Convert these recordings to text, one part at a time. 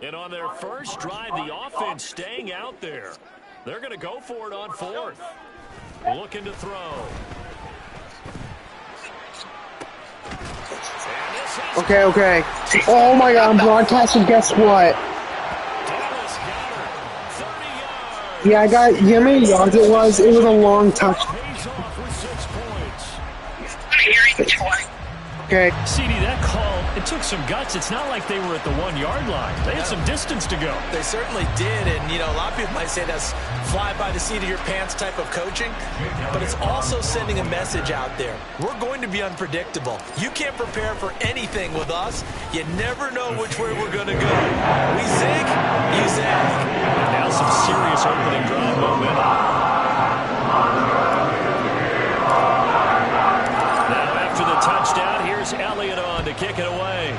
And on their first drive, the offense staying out there. They're going to go for it on fourth. Looking to throw. Okay. Oh, my God, I'm broadcasting. Guess what? Yeah, I got, you know how many yards it was? It was a long touch. Okay. CD, that call, it took some guts. It's not like they were at the 1-yard line. They had some distance to go. They certainly did, and, you know, a lot of people might say that's fly by the seat of your pants type of coaching, but it's also sending a message out there. We're going to be unpredictable. You can't prepare for anything with us. You never know which way we're going to go. We zig, you zag. Now some serious opening drive momentum. Touchdown. Here's Elliott on to kick it away.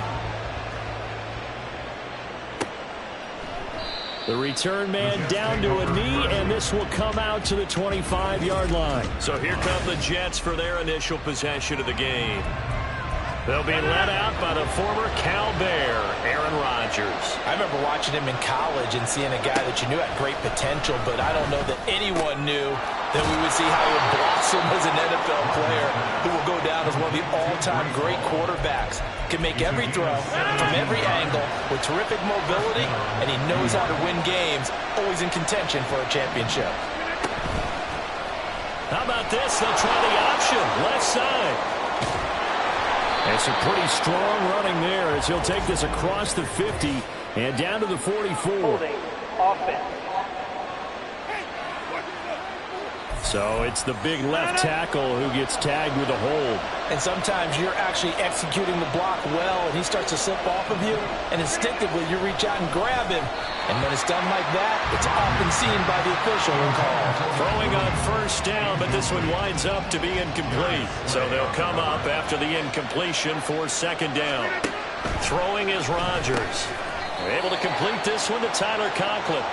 The return man down to a knee, and this will come out to the 25-yard line. So here come the Jets for their initial possession of the game. They'll be led out by the former Cal Bear, Aaron Rodgers. I remember watching him in college and seeing a guy that you knew had great potential, but I don't know that anyone knew that we would see how he would blossom as an NFL player who will go down as one of the all-time great quarterbacks. Can make every throw from every angle with terrific mobility, and he knows how to win games, always in contention for a championship. How about this? They'll try the option, left side. And some pretty strong running there as he'll take this across the 50 and down to the 44. Holding offense. So it's the big left tackle who gets tagged with a hold. And sometimes you're actually executing the block well, and he starts to slip off of you, and instinctively you reach out and grab him. And when it's done like that, it's often seen by the official when called. Throwing on first down, but this one winds up to be incomplete. So they'll come up after the incompletion for second down. Throwing is Rodgers. They're able to complete this one to Tyler Conklin.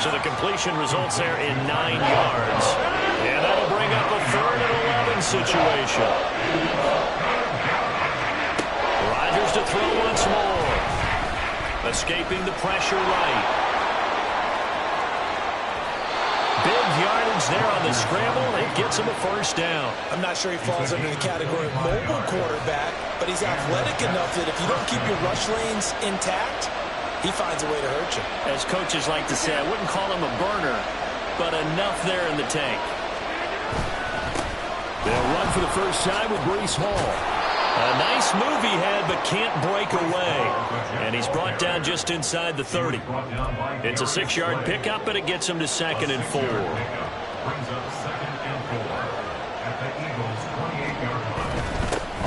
So the completion results there in 9 yards. And that'll bring up a 3rd and 11 situation. Rodgers to throw once more. Escaping the pressure right. Big yardage there on the scramble. It gets him a first down. I'm not sure he falls under the category of mobile quarterback, but he's athletic enough that if you don't keep your rush lanes intact, he finds a way to hurt you. As coaches like to say, I wouldn't call him a burner, but enough there in the tank. They'll run for the first time with Breece Hall. A nice move he had, but can't break away. And he's brought down just inside the 30. It's a 6-yard pickup, but it gets him to 2nd and 4.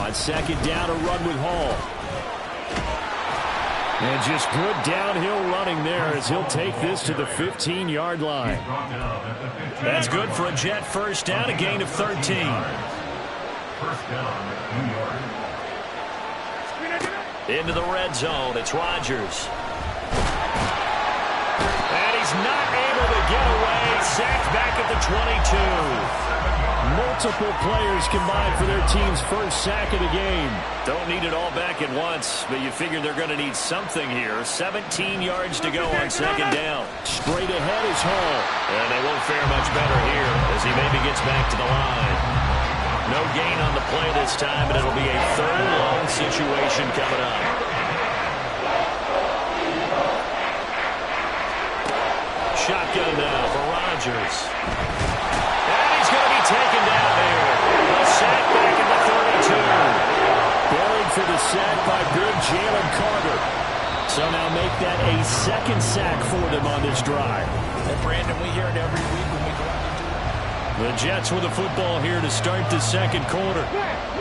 On second down, a run with Hall. And just good downhill running there as he'll take this to the 15-yard line. That's good for a Jet first down, a gain of 13. Into the red zone, it's Rodgers. And he's not able to get away, sacked back at the 22. Multiple players combined for their team's first sack of the game. Don't need it all back at once, but you figure they're going to need something here. 17 yards to go on second down. Straight ahead is Hall. And they won't fare much better here as he maybe gets back to the line. No gain on the play this time, but it'll be a 3rd and long situation coming up. Shotgun now for Rodgers. And he's going to be taken down there. A sack back at the 32. Buried for the sack by big Jalen Carter. So now make that a 2nd sack for them on this drive. And Brandon, we hear it every week when we go out into it. The Jets with the football here to start the second quarter.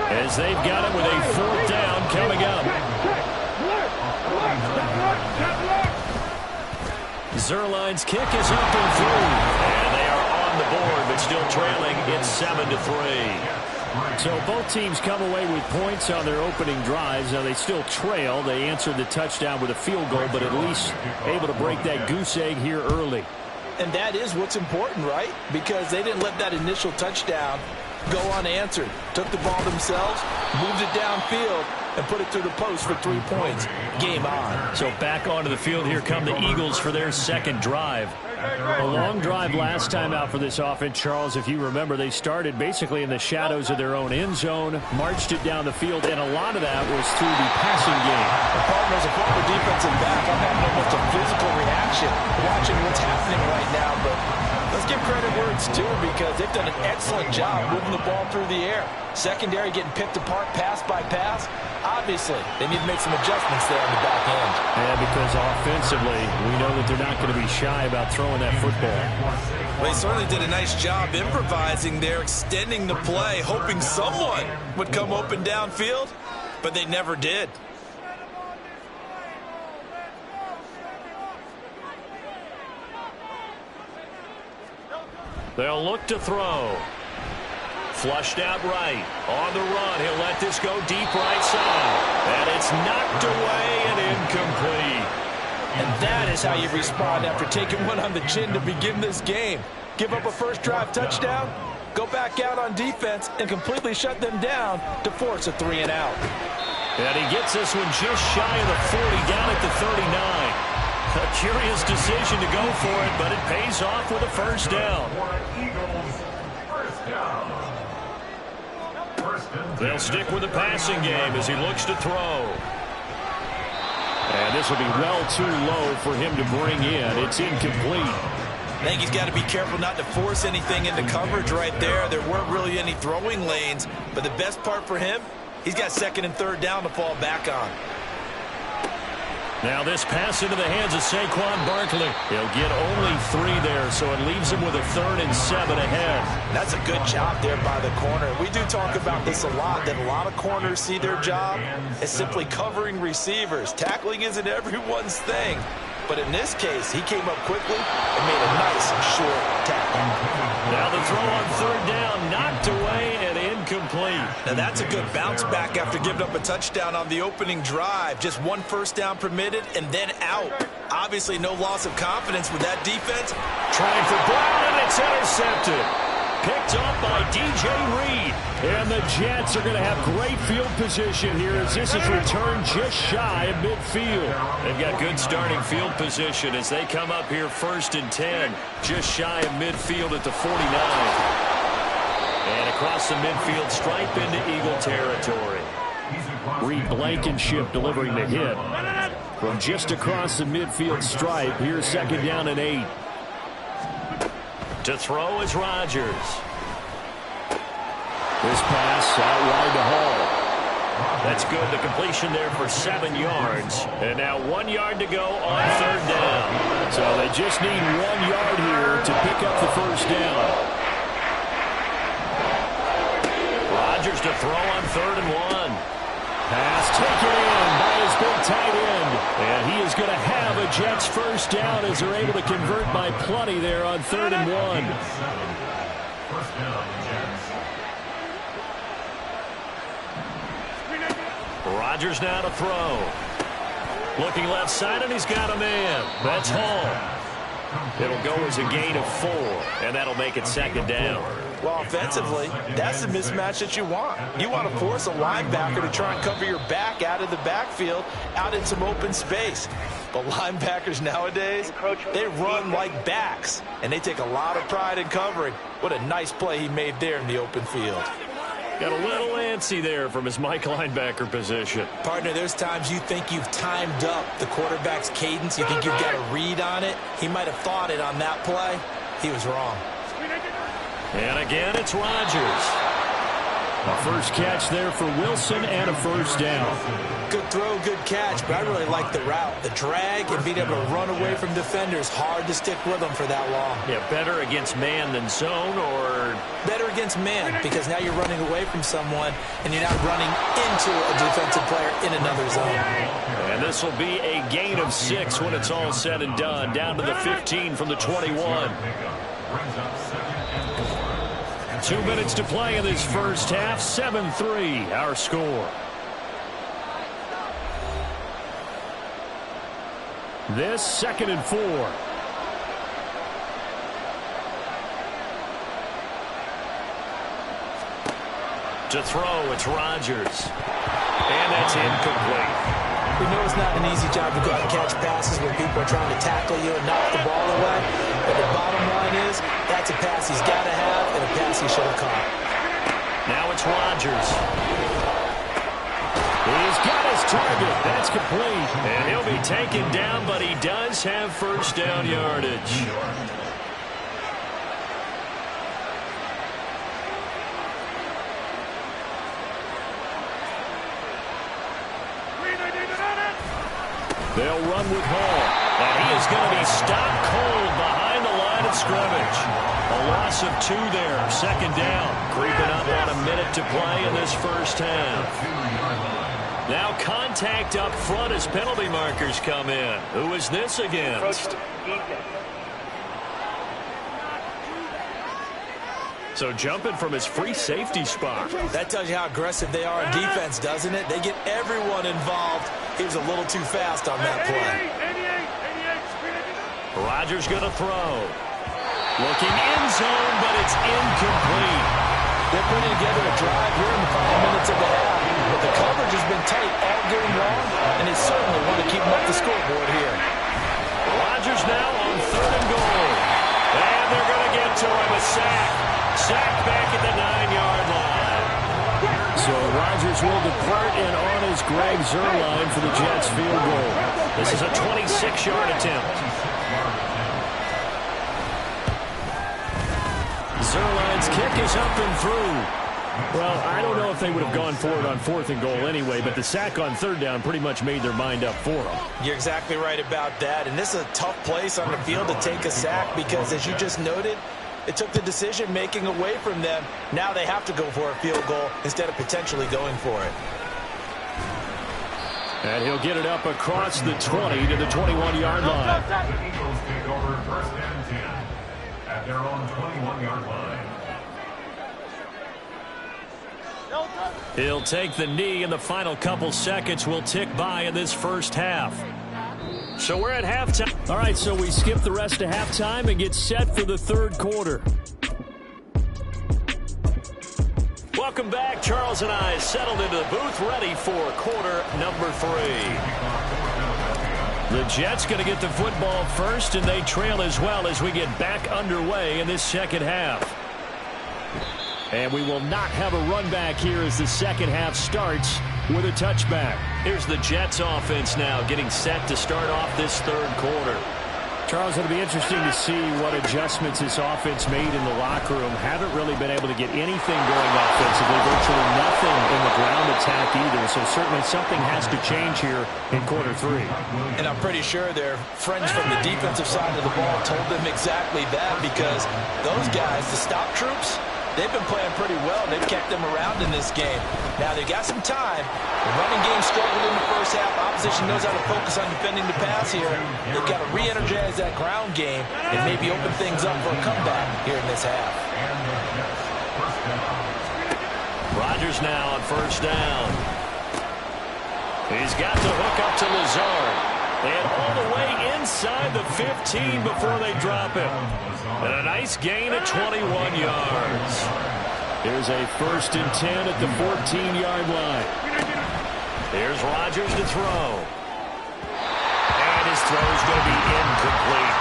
As they've got it with a 4th down coming up. Zerline's kick is up and through. And they are on the board, but still trailing. It's 7-3. So both teams come away with points on their opening drives. Now they still trail. They answered the touchdown with a field goal, but at least able to break that goose egg here early. And that is what's important, right? Because they didn't let that initial touchdown go unanswered. Took the ball themselves, moved it downfield, and put it through the post for 3 points. Game on. So back onto the field here come the Eagles for their second drive. A long drive last time out for this offense, Charles. If you remember, they started basically in the shadows of their own end zone, marched it down the field, and a lot of that was through the passing game. Partners, a former defensive back, I'm having almost a physical reaction watching what's happening right now, but let's give credit where it's due because they've done an excellent job moving the ball through the air. Secondary getting picked apart pass by pass. Obviously, they need to make some adjustments there on the back end. Yeah, because offensively, we know that they're not going to be shy about throwing that football. Well, he certainly did a nice job improvising there, extending the play, hoping someone would come open downfield, but they never did. They'll look to throw. Flushed out right. On the run, he'll let this go deep right side. And it's knocked away and incomplete. And that is how you respond after taking one on the chin to begin this game. Give up a first drive touchdown, go back out on defense, and completely shut them down to force a 3 and out. And he gets this one just shy of the 40, down at the 39. A curious decision to go for it, but it pays off with a first down. They'll stick with the passing game as he looks to throw. And this will be well too low for him to bring in. It's incomplete. I think he's got to be careful not to force anything into coverage right there. There weren't really any throwing lanes, but the best part for him, he's got second and third down to fall back on. Now this pass into the hands of Saquon Barkley. He'll get only 3 there, so it leaves him with a 3rd and 7 ahead. That's a good job there by the corner. We do talk about this a lot, that a lot of corners see their job as simply covering receivers. Tackling isn't everyone's thing. But in this case, he came up quickly and made a nice short tackle. Now the throw on 3rd down, knocked away and incomplete. Now that's a good bounce back after giving up a touchdown on the opening drive. Just 1 first down permitted and then out. Obviously no loss of confidence with that defense. Trying for Brown, and it's intercepted. Picked up by DJ Reed. And the Jets are going to have great field position here as this is returned just shy of midfield. They've got good starting field position as they come up here 1st and 10, just shy of midfield at the 49. And across the midfield stripe into Eagle territory. Reed Blankenship delivering the hit. From just across the midfield stripe, here's 2nd down and 8. To throw is Rodgers. This pass out wide to Hall. That's good. The completion there for 7 yards. And now 1 yard to go on 3rd down. So they just need 1 yard here to pick up the first down. Rodgers to throw on 3rd and 1. Pass taken in by his big tight end. And he is going to have a Jets first down as they're able to convert by plenty there on 3rd and 1. Rodgers now to throw. Looking left side, and he's got a man. That's Hall. It'll go as a gain of 4, and that'll make it 2nd down. Well, offensively, that's the mismatch that you want. You want to force a linebacker to try and cover your back out of the backfield, out in some open space. But linebackers nowadays, they run like backs, and they take a lot of pride in covering. What a nice play he made there in the open field. Got a little antsy there from his Mike linebacker position. Partner, there's times you think you've timed up the quarterback's cadence. You think you've got a read on it. He might have thought it on that play. He was wrong. And again, it's Rodgers. A first catch there for Wilson and a first down. Good throw, good catch, but I really like the route. The drag and being able to run away from defenders. Hard to stick with them for that long. Yeah, better against man than zone, or? Better against man, because now you're running away from someone and you're not running into a defensive player in another zone. And this will be a gain of 6 when it's all said and done. Down to the 15 from the 21. 2 minutes to play in this first half. 7-3, our score. This 2nd and 4. To throw, it's Rodgers. And that's incomplete. We know it's not an easy job to go out and catch passes when people are trying to tackle you and knock the ball away. But the bottom line is, that's a pass he's got to have and a pass he should have caught. Now it's Rodgers. He's got his target. That's complete. And he'll be taken down, but he does have first down yardage. They'll run with Hall. And he is going to be stopped cold behind the line of scrimmage. A loss of 2 there. Second down. Creeping up on a minute to play in this first half. Now contact up front as penalty markers come in. Who is this against? So jumping from his free safety spot. That tells you how aggressive they are in defense, doesn't it? They get everyone involved. He was a little too fast on that play. Rodgers going to throw. Looking end zone, but it's incomplete. They're putting together a drive here in the final minutes of the half. But the coverage has been tight all game long, and they certainly want to keep them up the scoreboard here. Rodgers now on 3rd and goal. And they're going to get to him. A sack. Sack back at the 9-yard line. So Rodgers will depart, and on is Greg Zuerlein for the Jets field goal. This is a 26-yard attempt. Zuerlein's kick is up and through. Well, I don't know if they would have gone for it on 4th and goal anyway, but the sack on 3rd down pretty much made their mind up for them. You're exactly right about that, and this is a tough place on the field to take a sack because, as you just noted, it took the decision-making away from them. Now they have to go for a field goal instead of potentially going for it. And he'll get it up across the 20 to the 21-yard line. The Eagles take over 1st and 10 at their own 21-yard line. He'll take the knee, and the final couple seconds will tick by in this first half. So we're at halftime. All right, so we skip the rest of halftime and get set for the 3rd quarter. Welcome back. Charles and I settled into the booth, ready for quarter number 3. The Jets going to get the football first, and they trail as well as we get back underway in this second half. And we will not have a run back here as the second half starts with a touchback. Here's the Jets offense now getting set to start off this 3rd quarter. Charles, it'll be interesting to see what adjustments this offense made in the locker room. Haven't really been able to get anything going offensively, virtually nothing in the ground attack either. So certainly something has to change here in quarter 3. And I'm pretty sure their friends from the defensive side of the ball told them exactly that, because those guys, the stop troops, they've been playing pretty well. They've kept them around in this game. Now, they got some time. The running game struggled in the first half. Opposition knows how to focus on defending the pass here. They've got to re-energize that ground game and maybe open things up for a comeback here in this half. Rodgers now on 1st down. He's got to hook up to Lazard. And all the way inside the 15 before they drop him. And a nice gain of 21 yards. Here's a 1st and 10 at the 14-yard line. Here's Rodgers to throw. And his throw is going to be incomplete.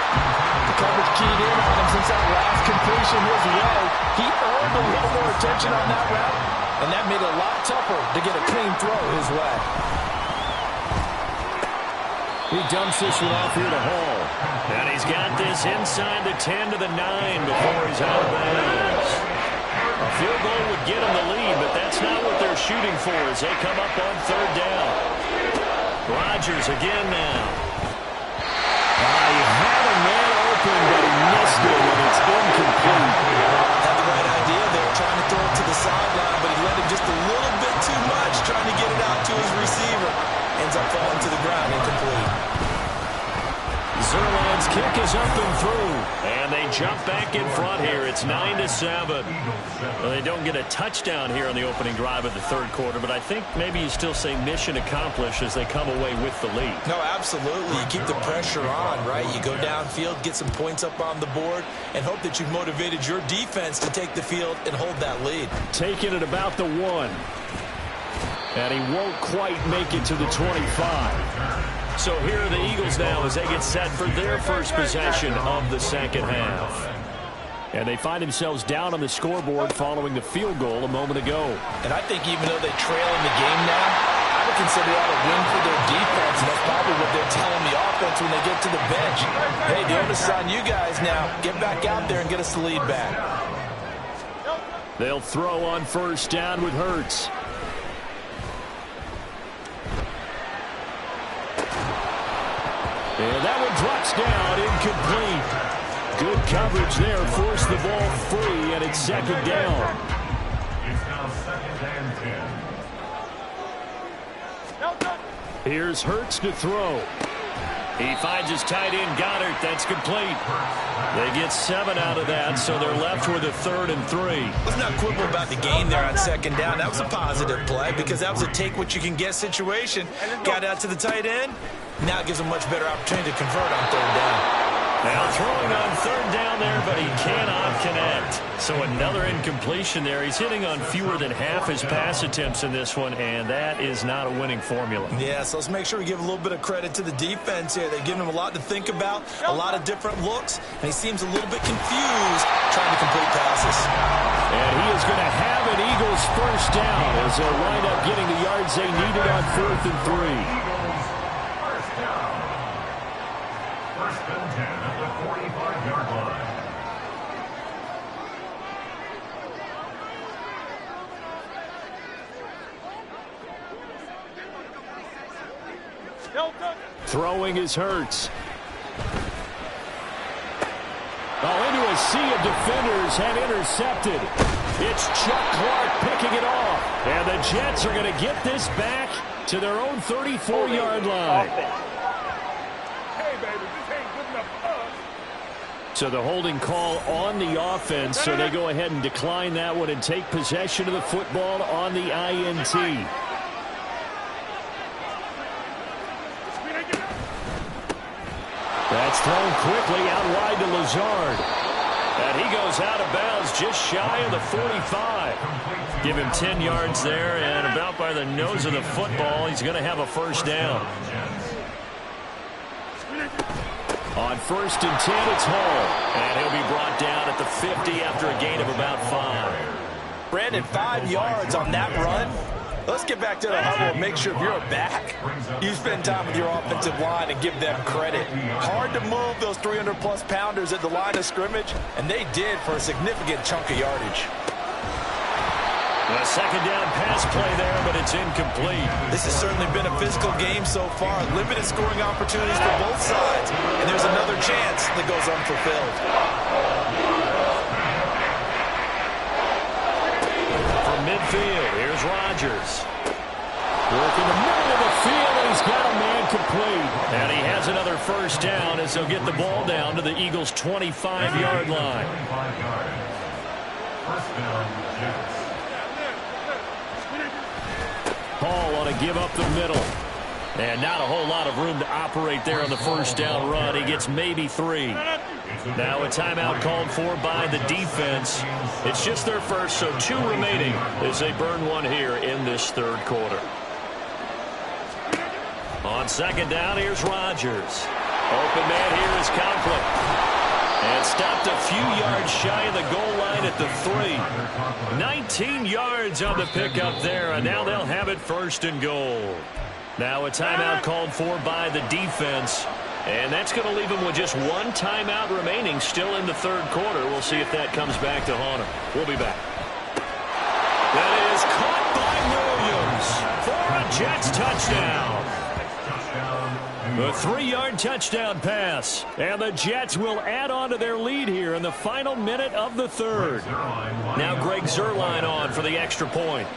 The coverage keyed in on him since that last completion his way. He earned a little more attention on that route, and that made it a lot tougher to get a clean throw his way. He dumps this one off here to Hall. And he's got this inside the 10 to the 9 before he's out of bounds. A field goal would get him the lead, but that's not what they're shooting for as they come up on 3rd down. Rodgers again now. He had a man open, but he missed it, and it's incomplete. Had the right idea there, trying to throw it to the sideline, but he let him just a little bit too much, trying to get it out to his receiver. Ends up falling to the ground, incomplete. Zuerlein's kick is up and through. And they jump back in front here. It's 9-7. Well, they don't get a touchdown here on the opening drive of the 3rd quarter, but I think maybe you still say mission accomplished as they come away with the lead. No, absolutely. You keep the pressure on, right? You go downfield, get some points up on the board, and hope that you've motivated your defense to take the field and hold that lead. Taking it about the 1. And he won't quite make it to the 25. So here are the Eagles now as they get set for their first possession of the second half. And they find themselves down on the scoreboard following the field goal a moment ago. And I think even though they trail in the game now, I would consider that a win for their defense, and that's probably what they're telling the offense when they get to the bench. Hey, the onus is on you guys now. Get back out there and get us the lead back. They'll throw on first down with Hurts. And that one drops down, incomplete. Good coverage there, forced the ball free, and it's second down. It's now second and 10. Here's Hurts to throw. He finds his tight end, Goddard. That's complete. They get 7 out of that, so they're left with a 3rd and 3. Let's not quibble about the gain there on second down. That was a positive play because that was a take-what-you-can-get situation. Got out to the tight end. Now it gives him much better opportunity to convert on 3rd down. Now throwing on 3rd down there, but he cannot connect. So another incompletion there. He's hitting on fewer than half his pass attempts in this one, and that is not a winning formula. Yeah, so let's make sure we give a little bit of credit to the defense here. They've given him a lot to think about, a lot of different looks, and he seems a little bit confused trying to complete passes. And he is going to have an Eagles first down as they'll wind up getting the yards they needed on 4th and 3. First and 10 at the 45-yard line. Throwing is Hurts. Into a sea of defenders and intercepted. It's Chuck Clark picking it off. And the Jets are going to get this back to their own 34-yard line. So the holding call on the offense, so they go ahead and decline that one and take possession of the football on the INT. That's thrown quickly out wide to Lazard. And he goes out of bounds just shy of the 45. Give him 10 yards there, and about by the nose of the football, he's going to have a first down. On 1st and 10, it's Hall. And he'll be brought down at the 50 after a gain of about 5. Brandon, 5 yards on that run. Let's get back to the huddle and make sure if you're a back, you spend time with your offensive line and give them credit. Hard to move those 300-plus pounders at the line of scrimmage, and they did for a significant chunk of yardage. A second down pass play there, but it's incomplete. This has certainly been a physical game so far. Limited scoring opportunities for both sides, and there's another chance that goes unfulfilled. From midfield, here's Rodgers. Working the middle of the field, and he's got a man complete. And he has another first down as they'll get the ball down to the Eagles' 25-yard line. First down, Jets. Hall want to give up the middle. And not a whole lot of room to operate there on the first down run. He gets maybe 3. Now a timeout called for by the defense. It's just their first, so 2 remaining as they burn one here in this 3rd quarter. On second down, here's Rodgers. Open man here is Conklin. And stopped a few yards shy of the goal line at the 3. 19 yards on the pickup there, and now they'll have it 1st and goal. Now a timeout called for by the defense, and that's going to leave them with just 1 timeout remaining still in the 3rd quarter. We'll see if that comes back to haunt them. We'll be back. That is caught by Williams for a Jets touchdown. A 3-yard touchdown pass, and the Jets will add on to their lead here in the final minute of the 3rd. Now Greg Zuerlein on for the extra point.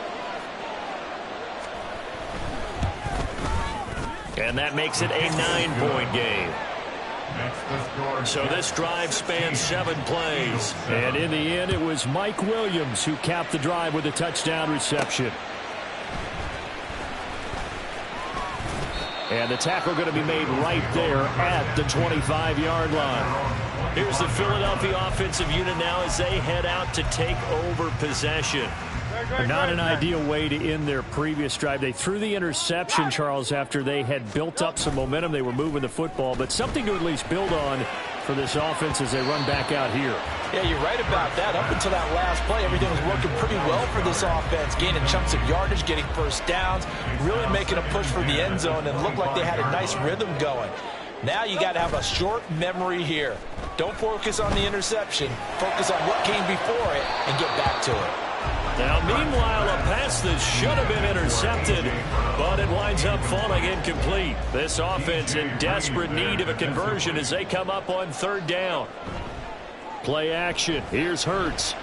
And that makes it a 9-point game. So this drive spans 7 plays. And in the end, it was Mike Williams who capped the drive with a touchdown reception. And the tackle going to be made right there at the 25-yard line. Here's the Philadelphia offensive unit now as they head out to take over possession. Not an ideal way to end their previous drive. They threw the interception, Charles, after they had built up some momentum. They were moving the football, but something to at least build on for this offense as they run back out here. Yeah, you're right about that. Up until that last play, everything was working pretty well for this offense, gaining chunks of yardage, getting first downs, really making a push for the end zone, and looked like they had a nice rhythm going. Now you got to have a short memory here. Don't focus on the interception. Focus on what came before it and get back to it. Now, meanwhile, a pass that should have been intercepted, but it winds up falling incomplete. This offense in desperate need of a conversion as they come up on third down. Play action. Here's Hurts.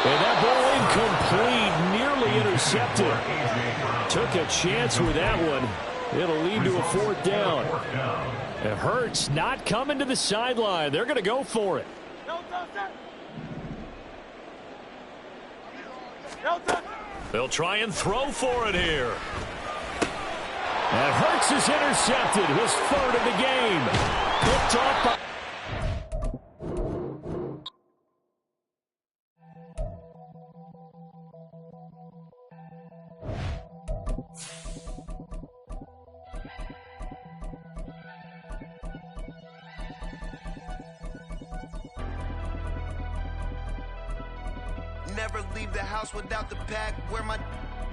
And that ball incomplete, nearly intercepted. Took a chance with that one. It'll lead to a fourth down. And Hurts not coming to the sideline. They're going to go for it. They'll try and throw for it here. And Hurts is intercepted. His third of the game. Picked off by... Never leave the house without the pack. Where my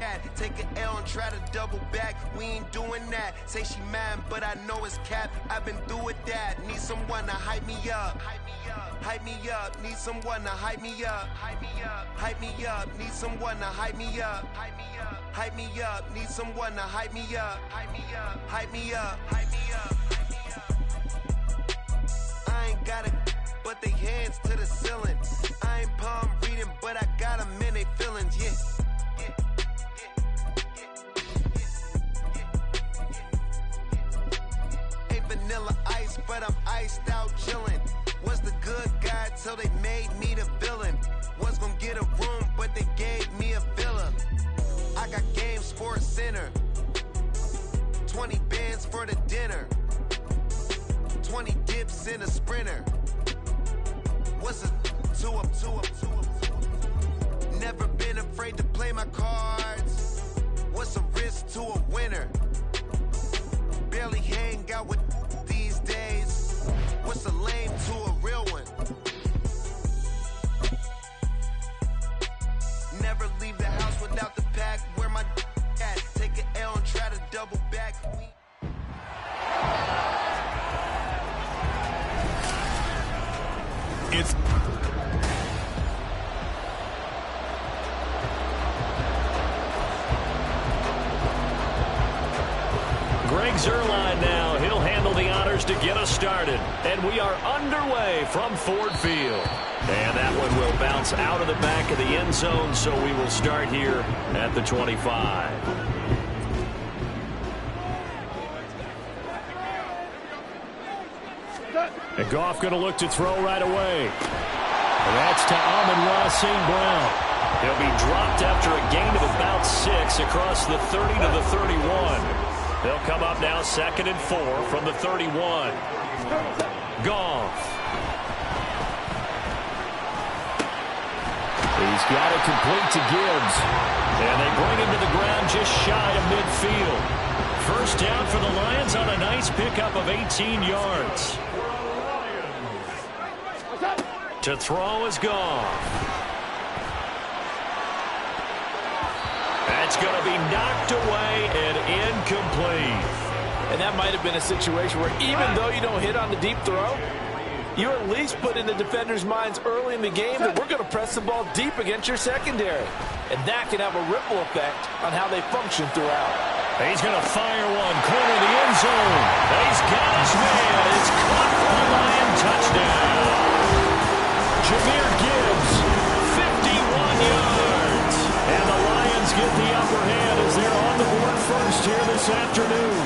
at? Take an L and try to double back. We ain't doing that. Say she mad, but I know it's cap. I've been through with that. Need someone to hype me up. Hype me up. Hype me up. Need someone to hype me up. Hype me up. Hype me up. Need someone to hype me up. Hype me up. Hype me up. Need someone to hype me up. Hype me up. Hype me up. Hype me up. Hype me up. I ain't got it, but they hands to the ceiling. I ain't palm reading, but I got them in they feelings, yeah. Ain't vanilla ice, but I'm iced out chillin'. Was the good guy till they made me the villain. Was gonna get a room, but they gave me a villa. I got game Sports Center. 20 bands for the dinner. 20 dips in a Sprinter. What's a two up? Never been afraid to play my cards. What's a risk to a winner? Barely hang out with these days. What's a lame to a real one? Never leave the house without the pack. Where my at? Take an L and try to double back. It's Greg Zuerlein now. He'll handle the honors to get us started. And we are underway from Ford Field. And that one will bounce out of the back of the end zone, so we will start here at the 25. And Goff going to look to throw right away. And that's to Amon-Ra St. Brown. He'll be dropped after a gain of about 6 across the 30 to the 31. They'll come up now 2nd and 4 from the 31. Goff. He's got it complete to Gibbs. And they bring him to the ground just shy of midfield. First down for the Lions on a nice pickup of 18 yards. To throw is Goff. That's going to be knocked away and incomplete. And that might have been a situation where even though you don't hit on the deep throw, you at least put in the defender's minds early in the game that we're going to press the ball deep against your secondary. And that can have a ripple effect on how they function throughout. He's going to fire one, corner of the end zone. He's got his man. It's caught for the Lion touchdown. Jahmyr Gibbs, 51 yards. And the Lions get the upper hand as they're on the board first here this afternoon.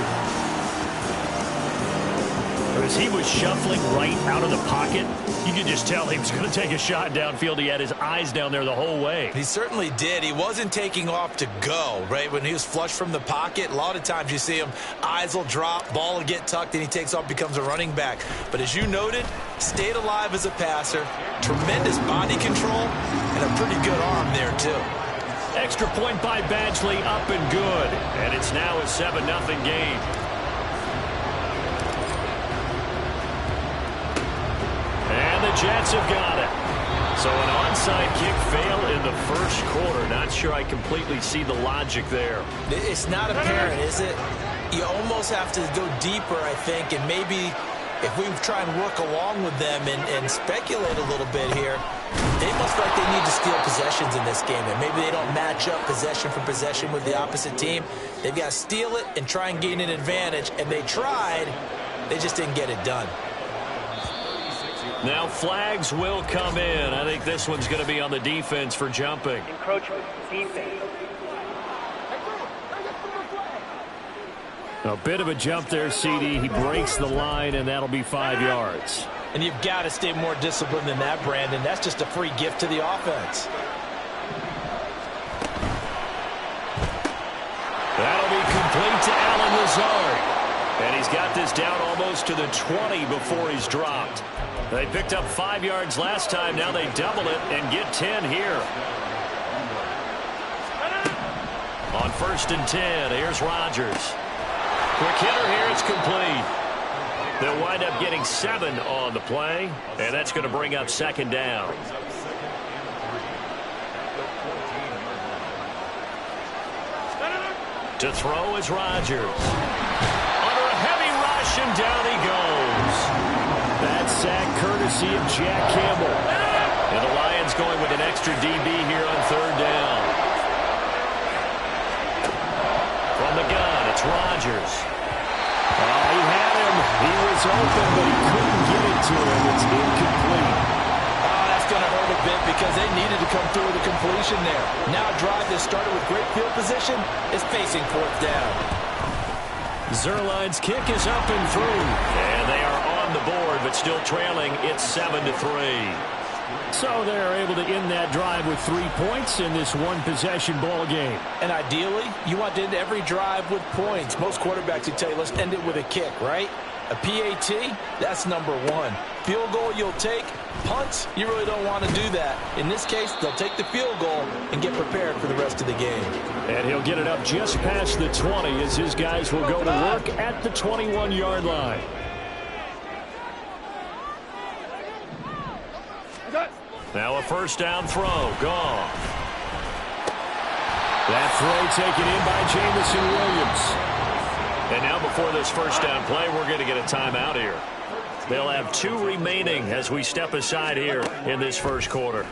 As he was shuffling right out of the pocket, you could just tell he was going to take a shot downfield. He had his eyes down there the whole way. He certainly did. He wasn't taking off to go, right? When he was flush from the pocket, a lot of times you see him, eyes will drop, ball will get tucked, and he takes off, becomes a running back. But as you noted, stayed alive as a passer, tremendous body control, and a pretty good arm there, too. Extra point by Badgley, up and good. And it's now a 7-0 game. And the Jets have got it. So an onside kick fail in the first quarter. Not sure I completely see the logic there. It's not apparent, is it? You almost have to go deeper, I think, and maybe if we try and work along with them and speculate a little bit here, they must feel like they need to steal possessions in this game, and maybe they don't match up possession for possession with the opposite team. They've got to steal it and try and gain an advantage, and they tried. They just didn't get it done. Now flags will come in. I think this one's going to be on the defense for jumping. Encroachment, defense. A bit of a jump there, CD. He breaks the line, and that'll be 5 yards. And you've got to stay more disciplined than that, Brandon. That's just a free gift to the offense. That'll be complete to Allen Lazard. And he's got this down almost to the 20 before he's dropped. They picked up 5 yards last time. Now they double it and get 10 here. On 1st and 10, here's Rodgers. Quick hitter here, it's complete. They'll wind up getting 7 on the play, and that's going to bring up 2nd down. To throw is Rodgers. Under a heavy rush, and down he goes. That sack courtesy of Jack Campbell. And the Lions going with an extra DB here on 3rd down. From the gun, it's Rodgers. He had him. He was open, but he couldn't get it to him. It's incomplete. That's going to hurt a bit because they needed to come through with a completion there. Now a drive that started with great field position is facing 4th down. Zuerlein's kick is up and through. And they are on the board, but still trailing. It's 7-3. So they're able to end that drive with 3 points in this one-possession ball game. And ideally, you want to end every drive with points. Most quarterbacks would tell you, let's end it with a kick, right? A PAT, that's number 1. Field goal you'll take. Punts, you really don't want to do that. In this case, they'll take the field goal and get prepared for the rest of the game. And he'll get it up just past the 20 as his guys will go to work at the 21-yard line. Now a 1st down throw. Goff. That throw taken in by Jamison Williams. And now before this 1st down play, we're going to get a timeout here. They'll have 2 remaining as we step aside here in this 1st quarter.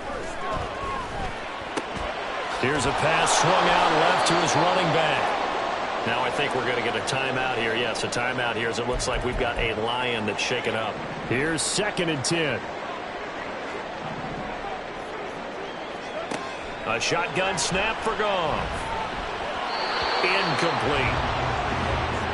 Here's a pass swung out left to his running back. Now I think we're going to get a timeout here. Yes, a timeout here as it looks like we've got a Lion that's shaken up. Here's 2nd and 10. A shotgun snap for Goff. Incomplete.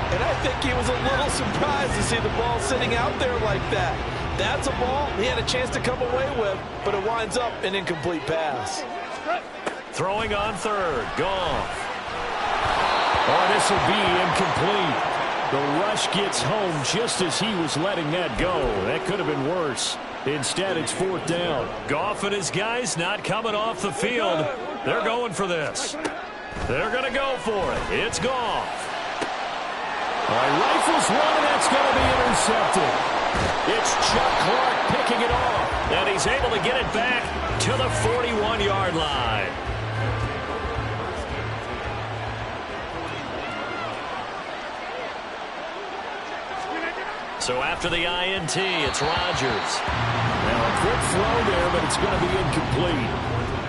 And I think he was a little surprised to see the ball sitting out there like that. That's a ball he had a chance to come away with, but it winds up an incomplete pass. Throwing on 3rd. Goff. Oh, this will be incomplete. The rush gets home just as he was letting that go. That could have been worse. Instead, it's 4th down. Goff and his guys not coming off the field. They're going for this. They're going to go for it. It's Goff. All right, rifles one, and that's going to be intercepted. It's Chuck Clark picking it off, and he's able to get it back to the 41-yard line. So after the INT, it's Rodgers. Now a quick throw there, but it's going to be incomplete.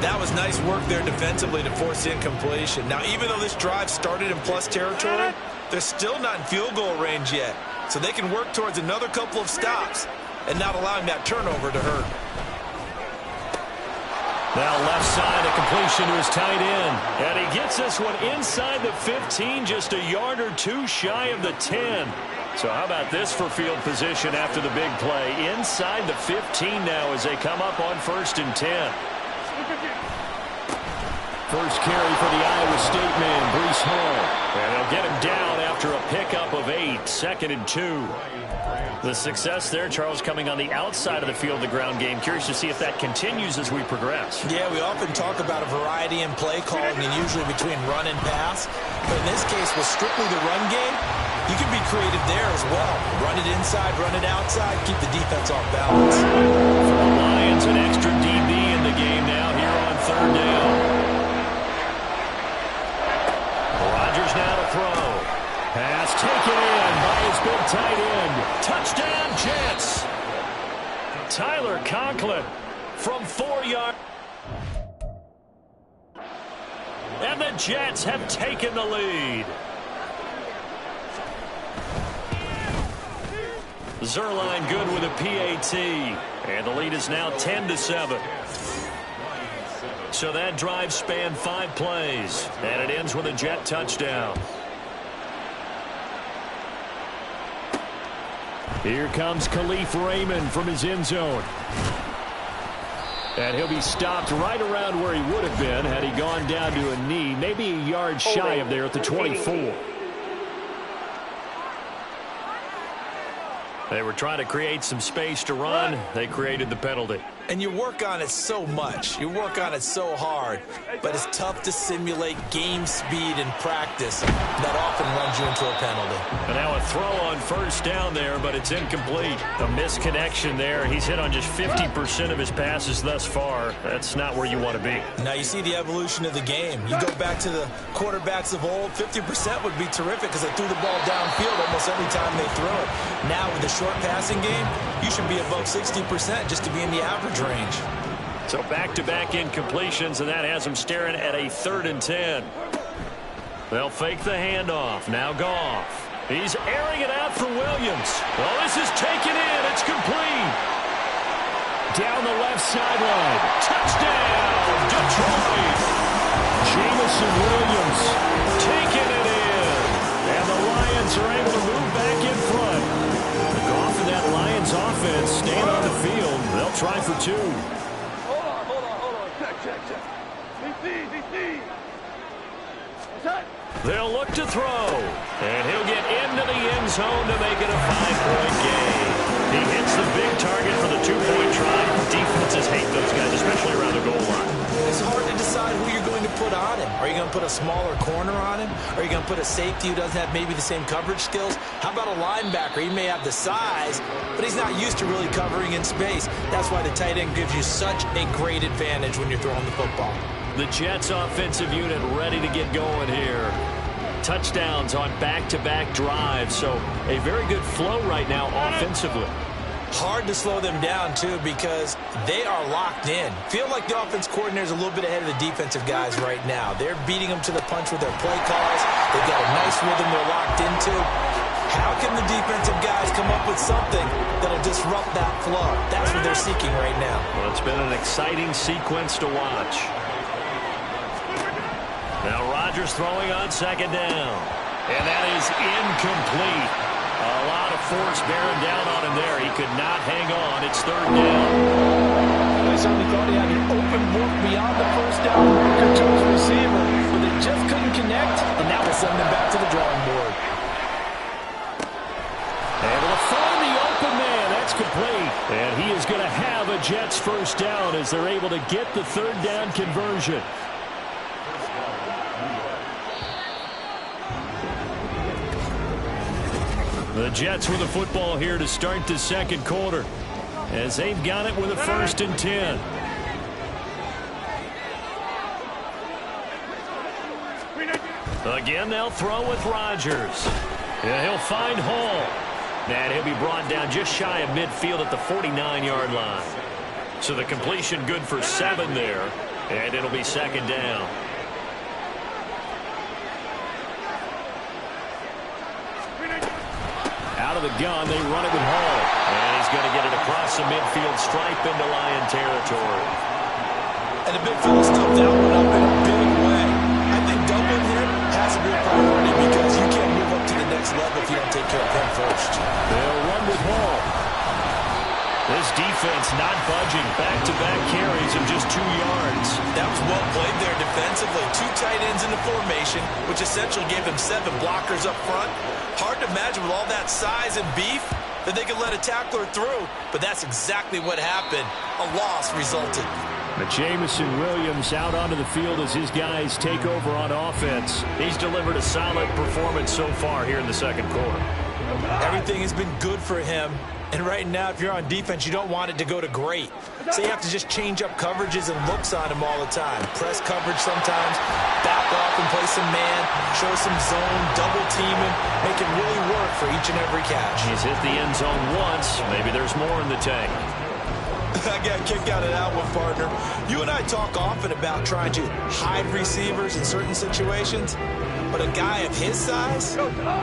That was nice work there defensively to force incompletion. Now, even though this drive started in plus territory, they're still not in field goal range yet. So they can work towards another couple of stops and not allowing that turnover to hurt. Now left side, a completion to his tight end. And he gets this one inside the 15, just a yard or 2 shy of the 10. So how about this for field position after the big play? Inside the 15 now as they come up on 1st and 10. First carry for the Iowa State man, Breece Hall. And they'll get him down after a pickup of 8, 2nd and 2. The success there, Charles, coming on the outside of the field, the ground game. Curious to see if that continues as we progress. Yeah, we often talk about a variety in play calling and usually between run and pass. But in this case, with strictly the run game, you can be creative there as well. Run it inside, run it outside, keep the defense off balance. For the Lions, an extra DB in the game now here on 3rd down. Rodgers now to throw. Pass taken in by his big tight end. Touchdown, Jets. Tyler Conklin from 4 yards. And the Jets have taken the lead. Zerline good with a PAT. And the lead is now 10-7. So that drive spanned 5 plays. And it ends with a Jet touchdown. Here comes Khalif Raymond from his end zone. And he'll be stopped right around where he would have been had he gone down to a knee, maybe a yard shy of there at the 24. They were trying to create some space to run. They created the penalty. And you work on it so much. You work on it so hard. But it's tough to simulate game speed in practice. That often runs you into a penalty. And now a throw on 1st down there, but it's incomplete. A misconnection there. He's hit on just 50% of his passes thus far. That's not where you want to be. Now you see the evolution of the game. You go back to the quarterbacks of old, 50% would be terrific because they threw the ball downfield almost every time they throw it. Now with the short passing game, you should be above 60% just to be in the average range. So back-to-back incompletions, and that has them staring at a 3rd and 10. They'll fake the handoff. Now Goff. He's airing it out for Williams. Well, this is taken in. It's complete. Down the left sideline. Touchdown, Detroit. Jamison Williams taking it in. And the Lions are able to move back in front. Goff and that Lions offense staying on the field. They'll try for 2. Hold on. Check. DC. They'll look to throw. And he'll get into the end zone to make it a 5-point game. He hits the big target for the 2-point try. Defenses hate those guys, especially around the goal line. It's hard to decide who you're going to put on him. Are you going to put a smaller corner on him? Are you going to put a safety who doesn't have maybe the same coverage skills? How about a linebacker? He may have the size, but he's not used to really covering in space. That's why the tight end gives you such a great advantage when you're throwing the football. The Jets offensive unit ready to get going here. Touchdowns on back-to-back drives, so a very good flow right now offensively. Hard to slow them down, too, because they are locked in. Feel like the offense coordinator is a little bit ahead of the defensive guys right now. They're beating them to the punch with their play calls. They've got a nice rhythm they're locked into. How can the defensive guys come up with something that'll disrupt that flow? That's what they're seeking right now. Well, it's been an exciting sequence to watch. Now Rodgers throwing on 2nd down. And that is incomplete. A lot of force bearing down on him there. He could not hang on. It's 3rd down. They certainly thought he had an open look beyond the 1st down marker to his receiver, but they just couldn't connect, and that will send them back to the drawing board. Able to find the open man. That's complete. And he is going to have a Jets 1st down as they're able to get the 3rd down conversion. The Jets with the football here to start the 2nd quarter as they've got it with a 1st and 10. Again, they'll throw with Rodgers. Yeah, he'll find Hall. And he'll be brought down just shy of midfield at the 49-yard line. So the completion good for 7 there, and it'll be 2nd down. Out of the gun, they run it with Hall. And he's going to get it across the midfield stripe into Lion territory. And the big fella stuffed that one up in a big way. I think doubling him has to be a priority because you can't move up to the next level if you don't take care of him first. They'll run with Hall. This defense not budging. Back-to-back carries of just 2 yards. That was well played there defensively. 2 tight ends in the formation, which essentially gave them 7 blockers up front. Hard to imagine with all that size and beef that they could let a tackler through, but that's exactly what happened. A loss resulted. But Jamison Williams out onto the field as his guys take over on offense. He's delivered a solid performance so far here in the second quarter. Everything has been good for him. And right now, if you're on defense, you don't want it to go to great. So you have to just change up coverages and looks on him all the time. Press coverage sometimes, back off and play some man, show some zone, double team him, make it really work for each and every catch. He's hit the end zone once. Maybe there's more in the tank. I got a kick out of that one, partner. You and I talk often about trying to hide receivers in certain situations, but a guy of his size,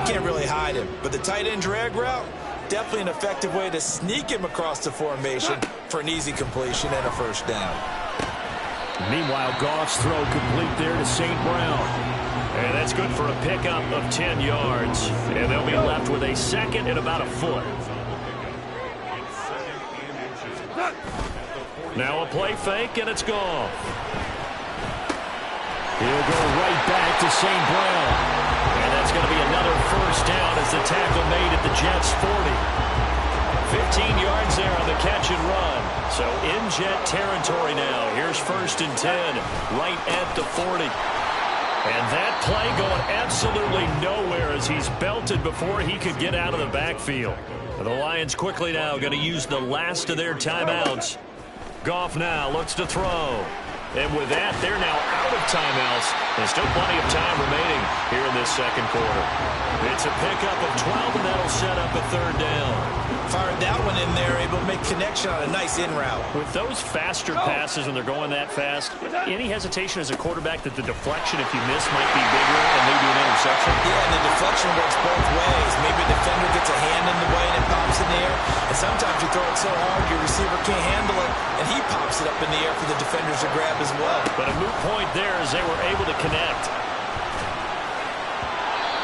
can't really hide him. But the tight end drag route, definitely an effective way to sneak him across the formation for an easy completion and a first down. Meanwhile, Goff's throw complete there to St. Brown. And that's good for a pickup of 10 yards. And they'll be left with a second and about a foot. Now a play fake, and it's gone. He'll go right back to St. Brown. And that's going to be another first down as the tackle made at the Jets' 40. 15 yards there on the catch and run. So in Jet territory now. Here's 1st and 10, right at the 40. And that play going absolutely nowhere as he's belted before he could get out of the backfield. The Lions quickly now going to use the last of their timeouts. Goff now looks to throw. And with that, they're now out of timeouts. There's still plenty of time remaining here in this second quarter. It's a pickup of 12, and that'll set up a 3rd down. Fired that one in there, able to make connection on a nice in route. With those faster passes when they're going that fast, any hesitation as a quarterback that the deflection, if you miss, might be bigger and maybe an interception? Yeah, and the deflection works both ways. Maybe a defender gets a hand in the way and it pops in the air. And sometimes you throw it so hard your receiver can't handle it, and he pops it up in the air for the defenders to grab as well. But a moot point there as they were able to connect.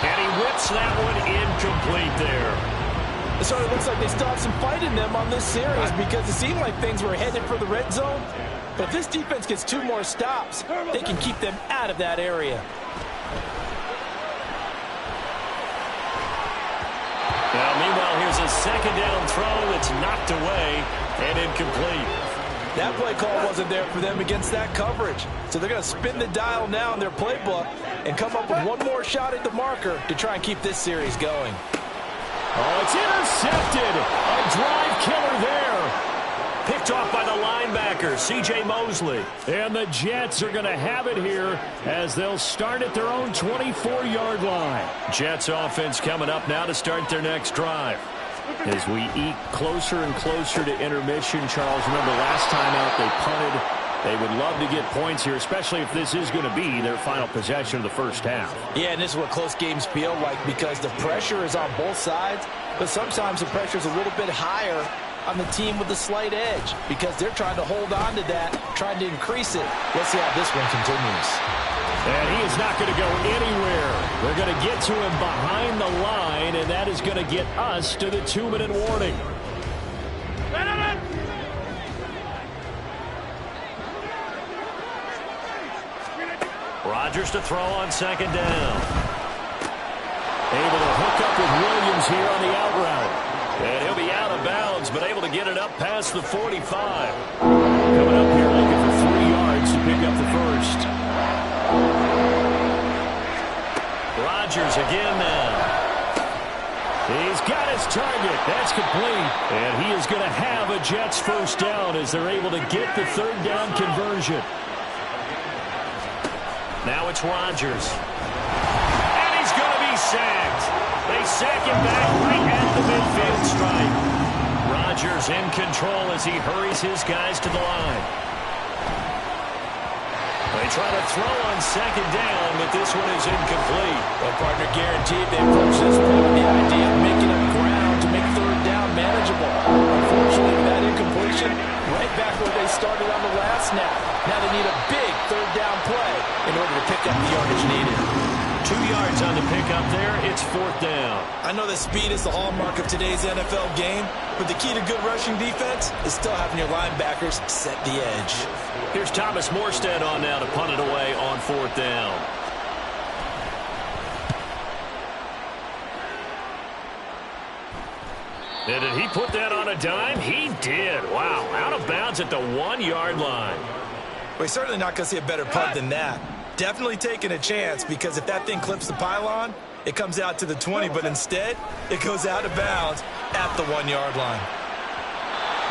And he whips that one incomplete there. It sort of looks like they still have some fight in them on this series because it seemed like things were headed for the red zone. But if this defense gets 2 more stops, they can keep them out of that area. Now, meanwhile, here's a 2nd down throw that's knocked away and incomplete. That play call wasn't there for them against that coverage. So they're going to spin the dial now in their playbook and come up with one more shot at the marker to try and keep this series going. Oh, it's intercepted. A drive killer there. Picked off by the linebacker, C.J. Mosley. And the Jets are going to have it here as they'll start at their own 24-yard line. Jets offense coming up now to start their next drive. As we eke closer and closer to intermission, Charles, remember last time out they punted. They would love to get points here, especially if this is going to be their final possession of the first half. Yeah, and this is what close games feel like because the pressure is on both sides, but sometimes the pressure is a little bit higher on the team with the slight edge because they're trying to hold on to that, trying to increase it. Let's see how this one continues. And he is not going to go anywhere. They're going to get to him behind the line, and that is going to get us to the 2-minute warning. Rodgers to throw on 2nd down. Able to hook up with Williams here on the out route. And he'll be out of bounds, but able to get it up past the 45. Coming up here looking for 3 yards to pick up the first. Rodgers again now. He's got his target. That's complete. And he is going to have a Jets first down as they're able to get the 3rd down conversion. Now it's Rodgers. And he's going to be sacked. They sack him back right at the midfield stripe. Rodgers in control as he hurries his guys to the line. They try to throw on 2nd down, but this one is incomplete. Well, partner, guaranteed they approach this play with the idea of making up ground to make 3rd down manageable. Unfortunately, with that incompletion, right back where they started on the last snap. Now they need a big 3rd down play in order to pick up the yardage needed. 2 yards on the pickup there. It's 4th down. I know that speed is the hallmark of today's NFL game, but the key to good rushing defense is still having your linebackers set the edge. Here's Thomas Morstead on now to punt it away on 4th down. And did he put that on a dime? He did. Wow, out of bounds at the 1-yard line. We're certainly not going to see a better punt than that. Definitely taking a chance, because if that thing clips the pylon, it comes out to the 20, but instead, it goes out of bounds at the 1-yard line.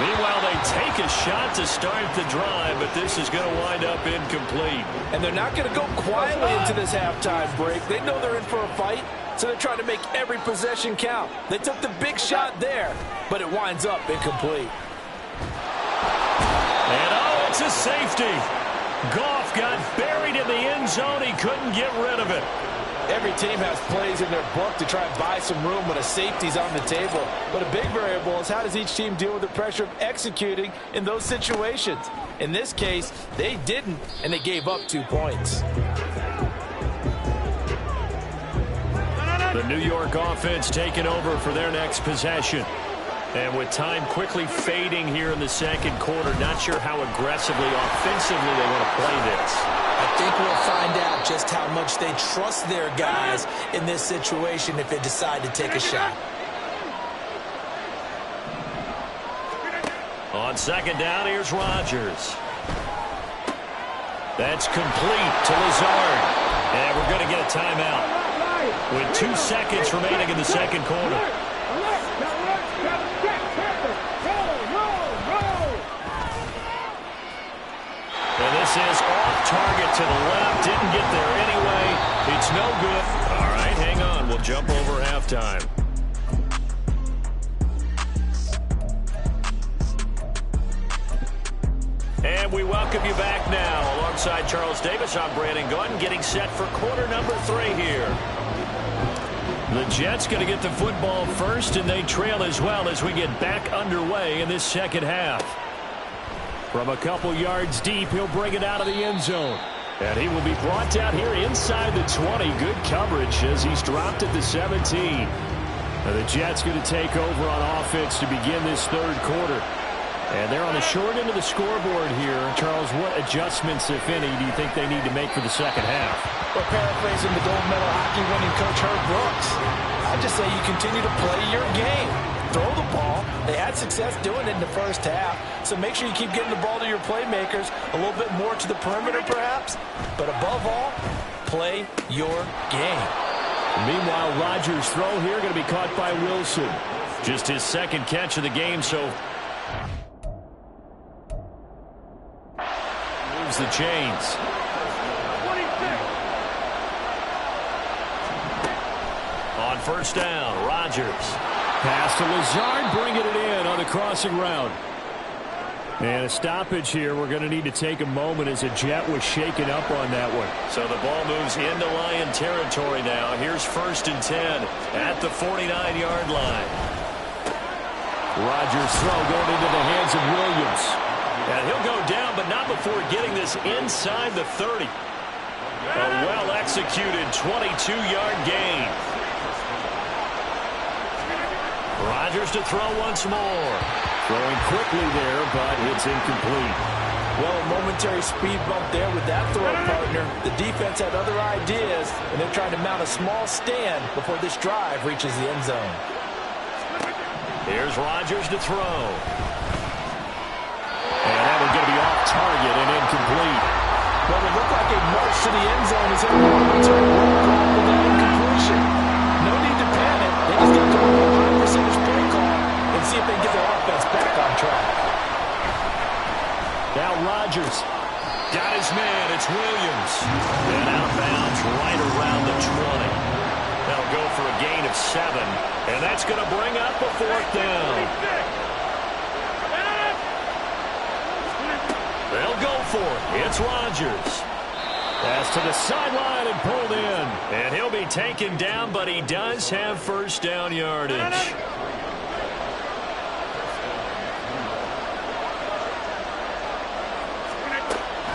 Meanwhile, they take a shot to start the drive, but this is going to wind up incomplete. And they're not going to go quietly into this halftime break. They know they're in for a fight, so they're trying to make every possession count. They took the big shot there, but it winds up incomplete. And oh, it's a safety. Goff got buried in the end zone. He couldn't get rid of it. Every team has plays in their book to try and buy some room when a safety's on the table. But a big variable is how does each team deal with the pressure of executing in those situations. In this case, they didn't, and they gave up 2 points. The New York offense taking over for their next possession. And with time quickly fading here in the second quarter, not sure how aggressively, offensively they want to play this. I think we'll find out just how much they trust their guys in this situation if they decide to take a shot. On 2nd down, here's Rodgers. That's complete to Lazard. And we're going to get a timeout with 2 seconds remaining in the second quarter. And this is off target to the left. Didn't get there anyway. It's no good. All right, hang on. We'll jump over halftime. And we welcome you back now. Alongside Charles Davis, I'm Brandon Gunn, getting set for quarter number 3 here. The Jets going to get the football first, and they trail as well as we get back underway in this second half. From a couple yards deep, he'll bring it out of the end zone. And he will be brought down here inside the 20. Good coverage as he's dropped at the 17. Now the Jets going to take over on offense to begin this third quarter. And they're on the short end of the scoreboard here. Charles, what adjustments, if any, do you think they need to make for the second half? Well, paraphrasing the gold medal hockey winning coach Herb Brooks, I just say you continue to play your game. Throw the ball. They had success doing it in the first half, so make sure you keep getting the ball to your playmakers, a little bit more to the perimeter perhaps, but above all, play your game. Meanwhile, Rodgers' throw here going to be caught by Wilson. Just his second catch of the game, so moves the chains. On 1st down, Rodgers. Pass to Lazard, bringing it in on the crossing route. And a stoppage here. We're going to need to take a moment as a Jet was shaken up on that one. So the ball moves into Lion territory now. Here's 1st and 10 at the 49-yard line. Rodgers' throw going into the hands of Williams. And he'll go down, but not before getting this inside the 30. A well-executed 22-yard gain. Rodgers to throw once more. Throwing quickly there, but it's incomplete. Well, a momentary speed bump there with that throw partner. The defense had other ideas, and they're trying to mount a small stand before this drive reaches the end zone. Here's Rodgers to throw. And that one's going to be off target and incomplete. Well, it looked like a march to the end zone is in a momentary roadblock with that incompletion. No need to panic. They just got to run a high percentage play call and see if they can get their offense back on track. Now Rodgers got his man. It's Williams. And out of bounds right around the 20. That'll go for a gain of 7. And that's going to bring up a 4th down. They'll go for it. It's Rodgers. Pass to the sideline and pulled in. And he'll be taken down, but he does have 1st down yardage.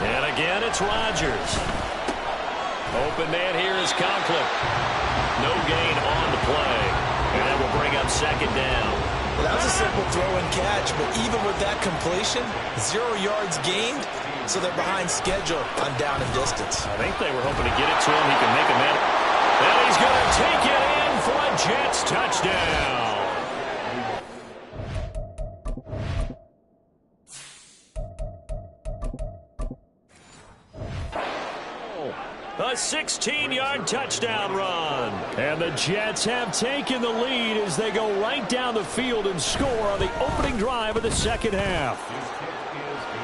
And again, it's Rodgers. Open man here is Conklin. No gain on the play. And that will bring up second down. Well, that was a simple throw and catch, but even with that completion, 0 yards gained, so they're behind schedule on down and distance. I think they were hoping to get it to him. He can make a man. And he's going to take it in for a Jets touchdown. A 16-yard touchdown run. And the Jets have taken the lead as they go right down the field and score on the opening drive of the second half.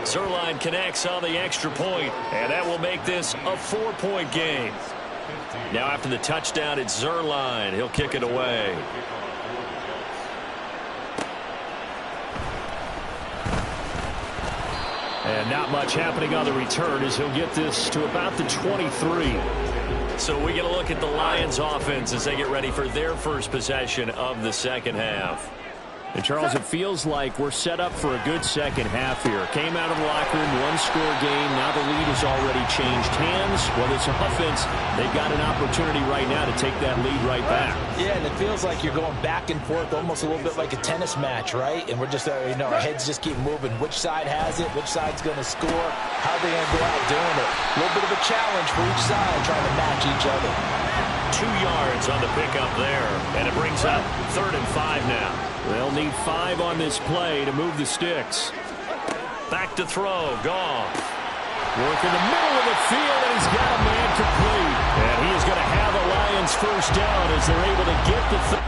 Zerline connects on the extra point, and that will make this a 4-point game. Now after the touchdown, it's Zerline. He'll kick it away. And not much happening on the return as he'll get this to about the 23. So we get a look at the Lions offense as they get ready for their first possession of the second half. And Charles, it feels like we're set up for a good second half here. Came out of the locker room, one-score game. Now the lead has already changed hands. Well, this offense, they've got an opportunity right now to take that lead right back. Yeah, and it feels like you're going back and forth, almost a little bit like a tennis match, right? And we're just, our heads just keep moving. Which side has it? Which side's going to score? How are they going to go out doing it? A little bit of a challenge for each side, trying to match each other. 2 yards on the pickup there, and it brings up 3rd and 5 now. They'll need 5 on this play to move the sticks. Back to throw, Goff. Work in the middle of the field, and he's got a man complete. And he is going to have the Lions first down as they're able to get the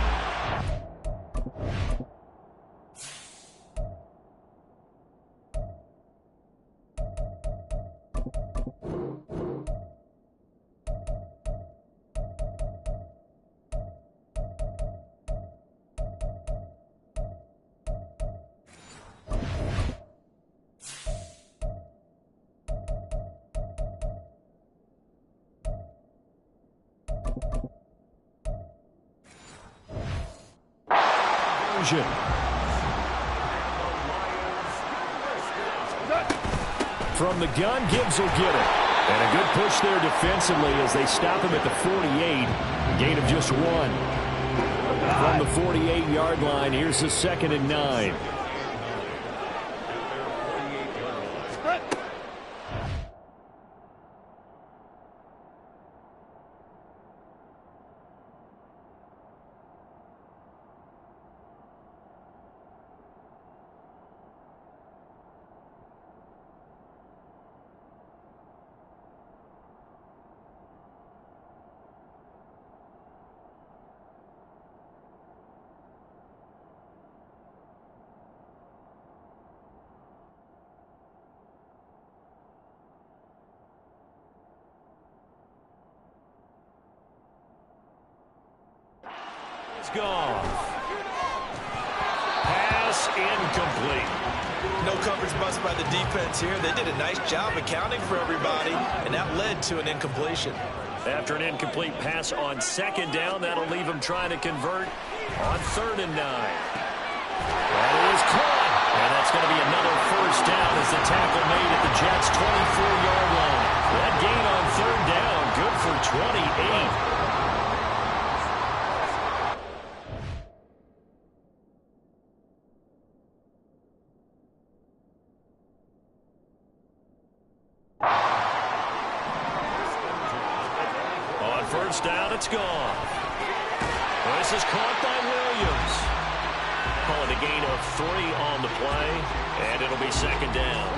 from the gun. Gibbs will get it. And a good push there defensively as they stop him at the 48. Gain of just 1. From the 48-yard line, here's the 2nd and 9. Goff. Pass incomplete. No coverage bust by the defense here. They did a nice job accounting for everybody, and that led to an incompletion. After an incomplete pass on 2nd down, that'll leave him trying to convert on 3rd and 9. And it is caught. And that's going to be another first down as the tackle made at the Jets' 24-yard line. That gain on 3rd down, good for 28. First down, it's gone. This is caught by Williams. Call it a gain of 3 on the play, and it'll be 2nd down.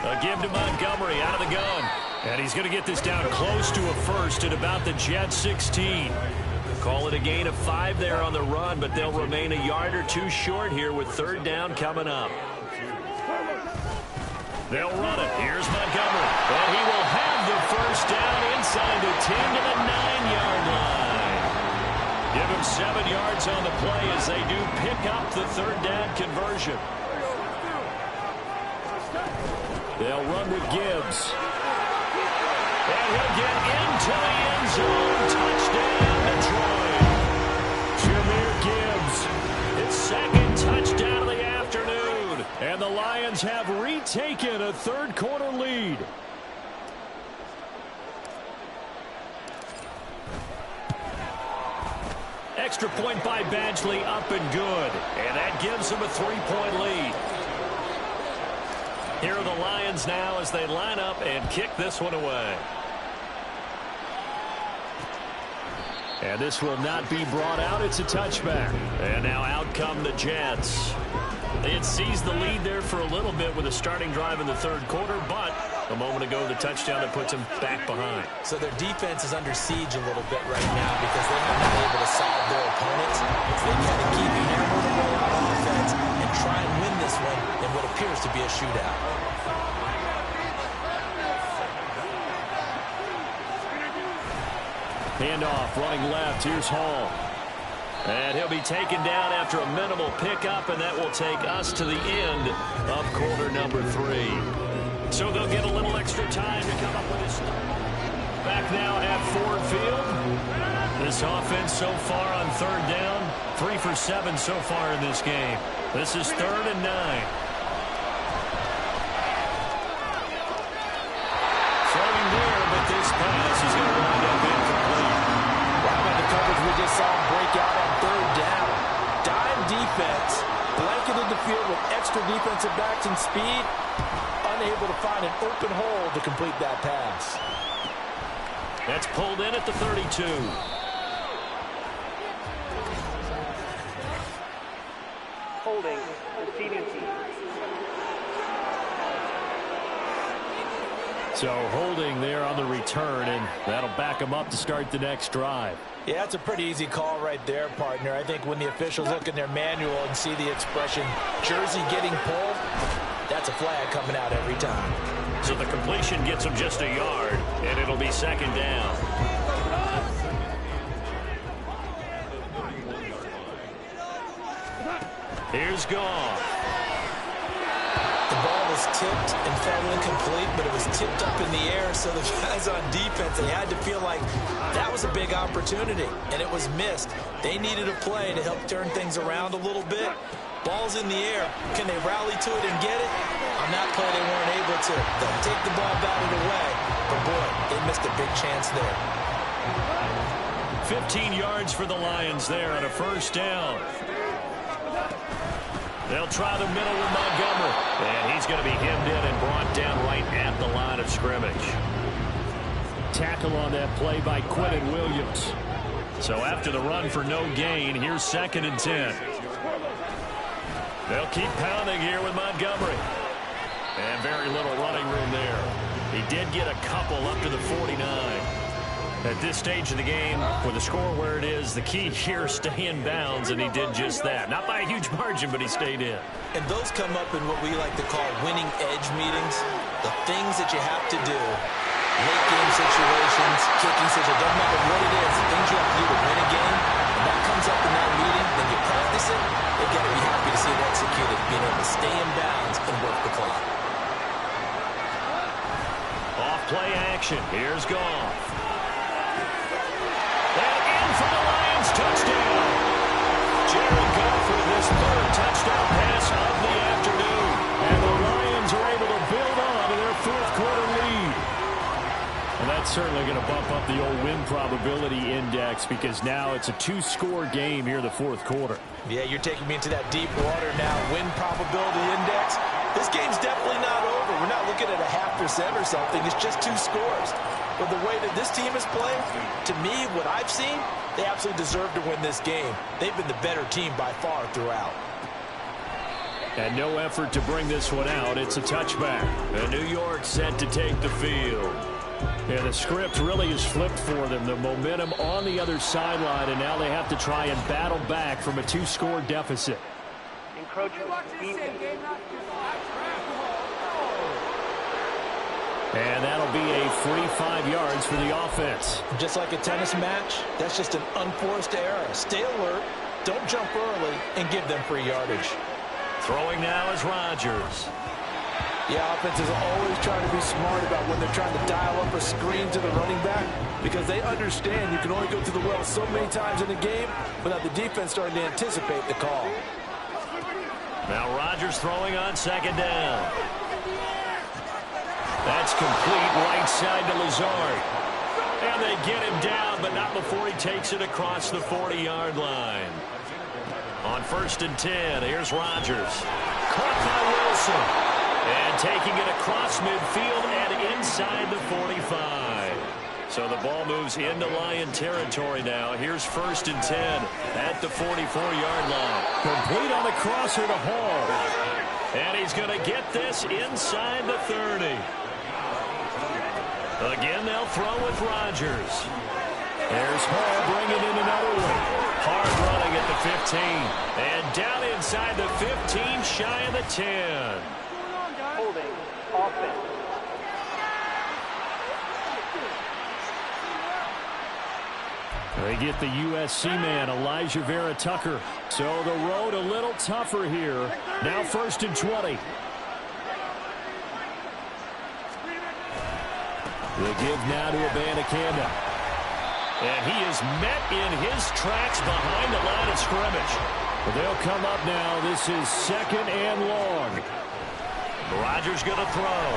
A give to Montgomery out of the gun. And he's going to get this down close to a first at about the Jets 16. Call it a gain of 5 there on the run, but they'll remain a yard or 2 short here with 3rd down coming up. They'll run it. Here's Montgomery. And he will have the first down inside the 10 to the 9-yard line. Give him 7 yards on the play as they do pick up the 3rd down conversion. They'll run with Gibbs. And he'll get into the end zone. Touchdown, Detroit. Jahmyr Gibbs. His 2nd touchdown of the afternoon. And the the Lions have retaken a third-quarter lead. Extra point by Badgley, up and good. And that gives them a 3-point lead. Here are the Lions now as they line up and kick this one away. And this will not be brought out. It's a touchback. And now out come the Jets. They had seized the lead there for a little bit with a starting drive in the third quarter, but a moment ago the touchdown that puts them back behind. So their defense is under siege a little bit right now because they have not been able to solve their opponents. So they've got to keep hammering away on offense and try and win this one in what appears to be a shootout. Handoff, running left. Here's Hall. And he'll be taken down after a minimal pickup, and that will take us to the end of quarter number 3. So they'll get a little extra time to come up with this. Back now at Ford Field. This offense so far on third down, 3 for 7 so far in this game. This is 3rd and 9. Throwing there, but this pass is going to wind up incomplete. How about the coverage we just saw him break out on third down? Dime defense, blanketed the field with extra defensive backs and speed, unable to find an open hole to complete that pass. That's pulled in at the 32. Holding, receiving team. So holding there on the return, and that'll back them up to start the next drive. Yeah, that's a pretty easy call right there, partner. I think when the officials look in their manual and see the expression, jersey getting pulled, that's a flag coming out every time. So the completion gets them just a yard, and it'll be 2nd down. Here's Goff. The ball was tipped and fell incomplete, but it was tipped up in the air, so the guys on defense, they had to feel like that was a big opportunity, and it was missed. They needed a play to help turn things around a little bit. Ball's in the air. Can they rally to it and get it? On that play, they weren't able to. They'll take the ball, batted away, but boy, they missed a big chance there. 15 yards for the Lions there on a 1st down. They'll try the middle with Montgomery. And he's going to be hemmed in and brought down right at the line of scrimmage. Tackle on that play by Quentin Williams. So after the run for no gain, here's 2nd and 10. They'll keep pounding here with Montgomery. And very little running room there. He did get a couple up to the 49. At this stage of the game, with the score where it is, the key here, stay in bounds, and he did just that. Not by a huge margin, but he stayed in. And those come up in what we like to call winning edge meetings. The things that you have to do, late game situations, kicking situations, doesn't matter what it is, the things you have to do to win a game, and that comes up in that meeting, then you practice it, you've got to be happy to see it executed, being able to stay in bounds and work the clock. Off play action. Here's Goff. For the Lions, touchdown. Jared Goff with his 3rd touchdown pass of the afternoon. And the Lions are able to build on to their 4th quarter lead. And that's certainly going to bump up the old win probability index because now it's a 2-score game here in the 4th quarter. Yeah, you're taking me into that deep water now. Win probability index. This game's definitely not over. We're not looking at a 0.5% or something. It's just 2 scores. But the way that this team is playing, to me, what I've seen, they absolutely deserve to win this game. They've been the better team by far throughout. And no effort to bring this one out. It's a touchback. And New York set to take the field. And the script really is flipped for them. The momentum on the other sideline, and now they have to try and battle back from a 2-score deficit. Encroachment. And that'll be a free 5 yards for the offense. Just like a tennis match, that's just an unforced error. Stay alert, don't jump early, and give them free yardage. Throwing now is Rodgers. Yeah, offenses are always trying to be smart about when they're trying to dial up a screen to the running back because they understand you can only go to the well so many times in a game without the defense starting to anticipate the call. Now Rodgers throwing on second down. That's complete right side to Lazard. And they get him down, but not before he takes it across the 40-yard line. On 1st and 10, here's Rodgers. Caught by Wilson. And taking it across midfield and inside the 45. So the ball moves into Lion territory now. Here's 1st and 10 at the 44-yard line. Complete on the crosser to Hall. And he's going to get this inside the 30. Again, they'll throw with Rodgers. There's Hall bringing in another one. Hard running at the 15. And down inside the 15, shy of the 10. Holding offense. They get the USC man, Elijah Vera Tucker. So the road a little tougher here. Now 1st and 20. The give now to Abanikanda. And he is met in his tracks behind the line of scrimmage. But they'll come up now. This is 2nd and long. Rodgers going to throw.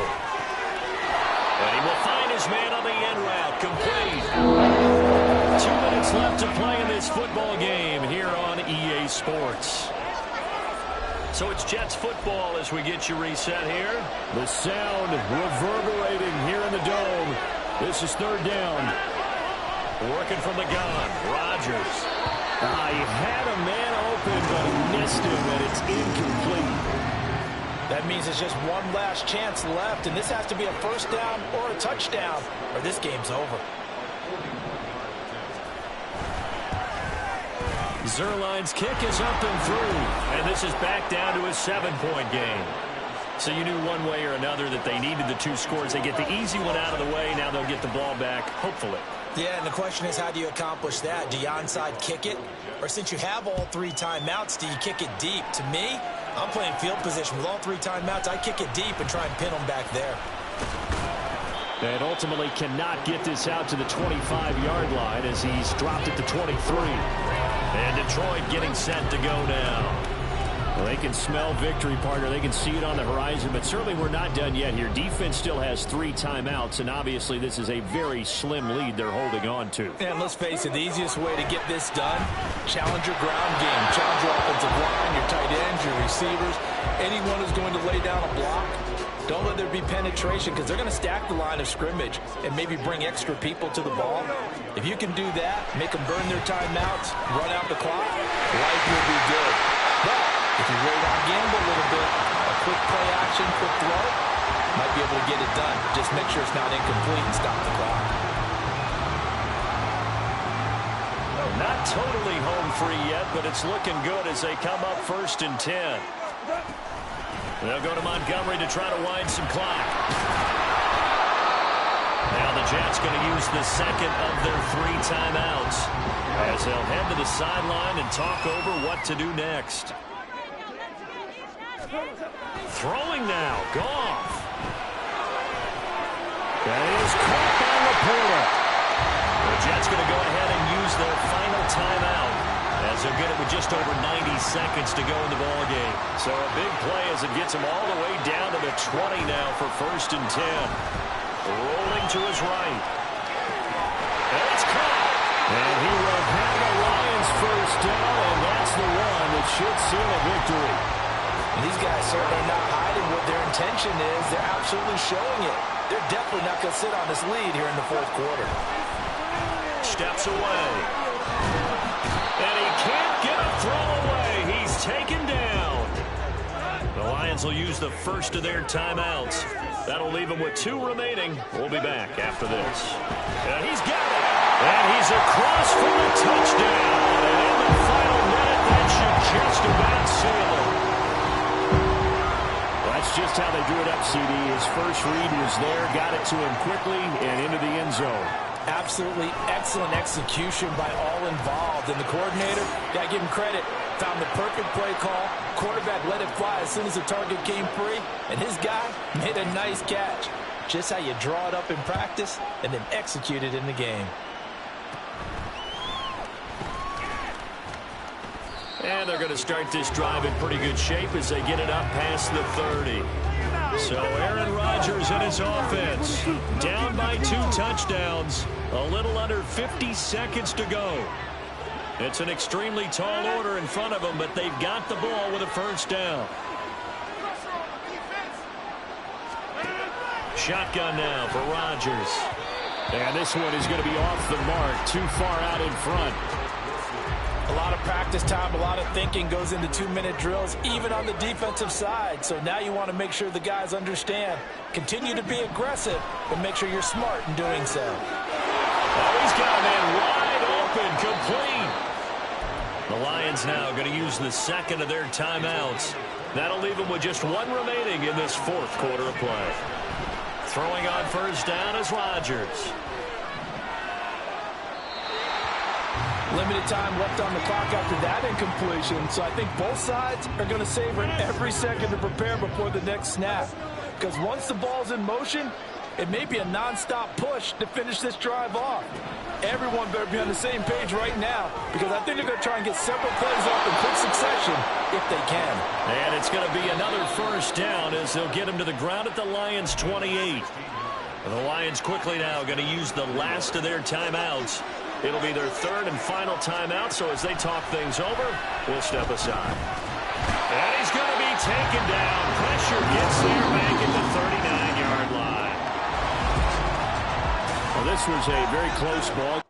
And he will find his man on the end route. Complete. 2 minutes left to play in this football game here on EA Sports. So it's Jets football as we get you reset here. The sound reverberating here in the dome. This is 3rd down. Working from the gun. Rodgers. He had a man open, but he missed him, and it's incomplete. That means there's just one last chance left, and this has to be a 1st down or a touchdown, or this game's over. Zerline's kick is up and through, and this is back down to a 7-point game. So you knew one way or another that they needed the 2 scores. They get the easy one out of the way. Now they'll get the ball back, hopefully. Yeah, and the question is, how do you accomplish that? Do you onside kick it? Or since you have all 3 timeouts, do you kick it deep? To me, I'm playing field position with all 3 timeouts. I kick it deep and try and pin them back there. And ultimately cannot get this out to the 25-yard line as he's dropped at the 23. And Detroit getting set to go now. Well, they can smell victory, partner. They can see it on the horizon, but certainly we're not done yet here. Defense still has 3 timeouts, and obviously this is a very slim lead they're holding on to. And let's face it, the easiest way to get this done, challenge your ground game. Challenge your offensive line, your tight ends, your receivers, anyone who's going to lay down a block. Don't let there be penetration because they're going to stack the line of scrimmage and maybe bring extra people to the ball. If you can do that, make them burn their timeouts, run out the clock, life will be good. But if you wait on gamble a little bit, a quick play action, quick throw, might be able to get it done. Just make sure it's not incomplete and stop the clock. Not totally home free yet, but it's looking good as they come up 1st and 10. They'll go to Montgomery to try to wind some clock. Now the Jets going to use the 2nd of their 3 timeouts as they'll head to the sideline and talk over what to do next. Throwing now, Goff. That is caught by Laporta. The Jets going to go ahead and use their final timeout as they'll get it with just over 90 seconds to go in the ball game. So a big play as it gets them all the way down to the 20 now for 1st and 10. Rolling to his right. And it's caught. And he will have the Lions 1st down, and that's the one that should seal a victory. And these guys certainly are not hiding what their intention is. They're absolutely showing it. They're definitely not going to sit on this lead here in the 4th quarter. Steps away. And he can't get a throw away. He's taken down. The Lions will use the 1st of their timeouts. That'll leave them with 2 remaining. We'll be back after this. And he's got it. And he's across for the touchdown. And in the final minute, that should just about seal it. That's just how they drew it up, CD. His first read was there, got it to him quickly, and into the end zone. Absolutely excellent execution by all involved. And the coordinator, got to give him credit, found the perfect play call. Quarterback let it fly as soon as the target came free. And his guy made a nice catch. Just how you draw it up in practice and then execute it in the game. And they're going to start this drive in pretty good shape as they get it up past the 30. So Aaron Rodgers and his offense down by 2 touchdowns. A little under 50 seconds to go. It's an extremely tall order in front of them, but they've got the ball with a first down. Shotgun now for Rodgers. And this one is going to be off the mark, too far out in front. A lot of practice time, a lot of thinking goes into 2-minute drills, even on the defensive side. So now you want to make sure the guys understand. Continue to be aggressive, but make sure you're smart in doing so. Oh, he's got a man wide open, complete. The Lions now going to use the second of their timeouts. That'll leave them with just 1 remaining in this 4th quarter of play. Throwing on first down is Rodgers. Limited time left on the clock after that incompletion, so I think both sides are going to savor every second to prepare before the next snap. Because once the ball's in motion, it may be a nonstop push to finish this drive off. Everyone better be on the same page right now, because I think they're going to try and get several plays off in quick succession if they can. And it's going to be another first down as they'll get him to the ground at the Lions' 28. And the Lions quickly now going to use the last of their timeouts. It'll be their 3rd and final timeout, so as they talk things over, we'll step aside. And he's going to be taken down. Pressure gets there back at the 39-yard line. Well, this was a very close ball.